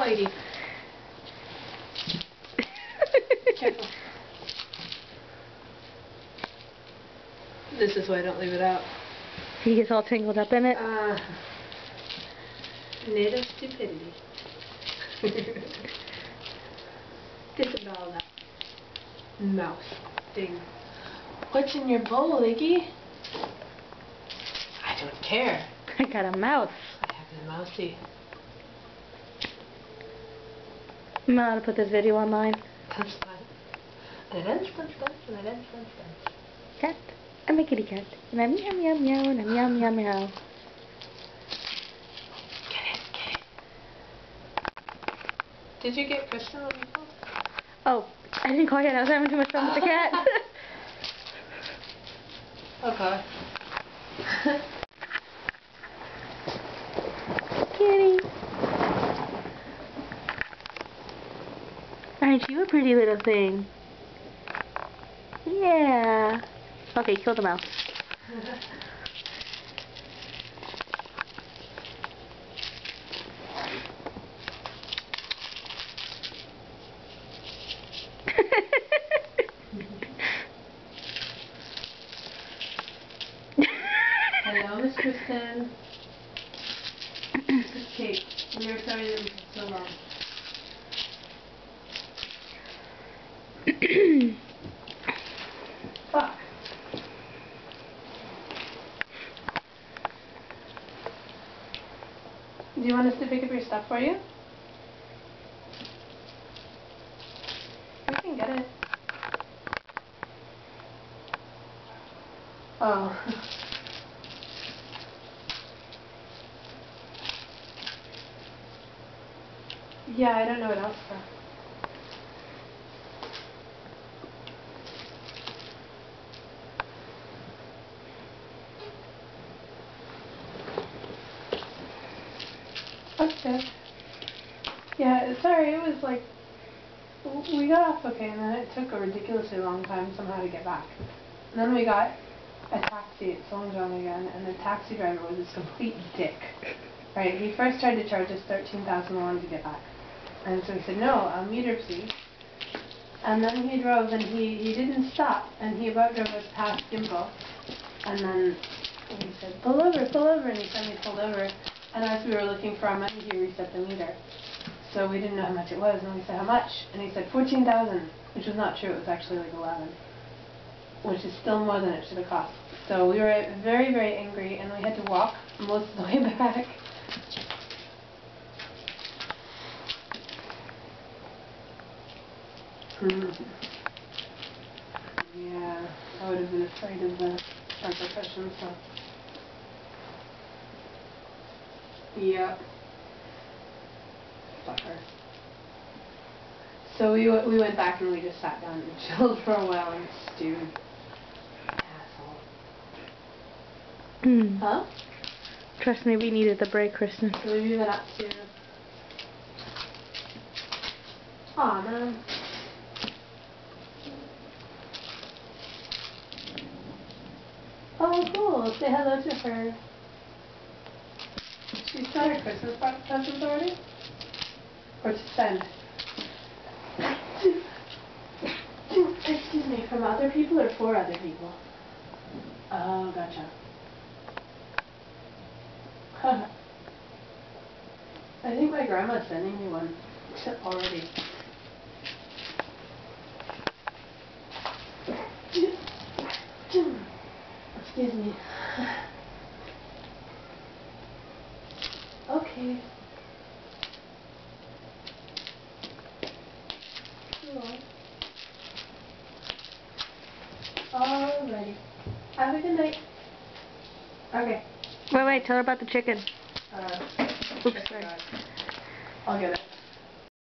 Edie. Careful. This is why I don't leave it out. He gets all tangled up in it. Native stupidity. Disembowel that mouse thing. What's in your bowl, Iggy? I don't care. I got a mouse. I have a mousey. I'm not gonna put this video online. That's fine. Cat. I'm a kitty cat. And I'm meow meow meow and I'm meow meow meow. Get it. Did you get Kristen when you called? Oh, I didn't call yet. I was having too much fun with the cat. Okay. Kitty. Aren't you a pretty little thing? Yeah. Okay, kill the mouse. Hello, Miss Kristen. This is Kate. We are sorry that we took so long. Fuck. Do you want us to pick up your stuff for you? We can get it. Oh. Yeah, I don't know what else for. Okay. Yeah, sorry, it was like, we got off okay, and then it took a ridiculously long time somehow to get back. And then we got a taxi at Songjiang again, and the taxi driver was this complete dick. Right, he first tried to charge us 13,000 won to get back. And so we said, no, I'll meter please. And then he drove, and he didn't stop, and he about drove us past Gimpo. And then he said, pull over, and he finally pulled over. And as we were looking for our money, he reset the meter. So we didn't know how much it was, and we said, how much? And he said, 14,000, which was not true, it was actually like 11. Which is still more than it should have cost. So we were very, very angry, and we had to walk most of the way back. Yeah, I would have been afraid of the repercussions, so. Yep. Fucker. So we went back and we just sat down and chilled for a while and stewed. Asshole. Huh? Trust me, we needed the break, Kristen. So we went up to. Aw, man. Oh, cool. Say hello to her. She's got her Christmas presents already? Or to send? Excuse me, from other people or for other people? Oh, gotcha. I think my grandma's sending me one already. Excuse me. Okay. Cool. Alrighty. Have a good night. Okay. Wait, tell her about the chicken. Oops, sorry. I'll get it.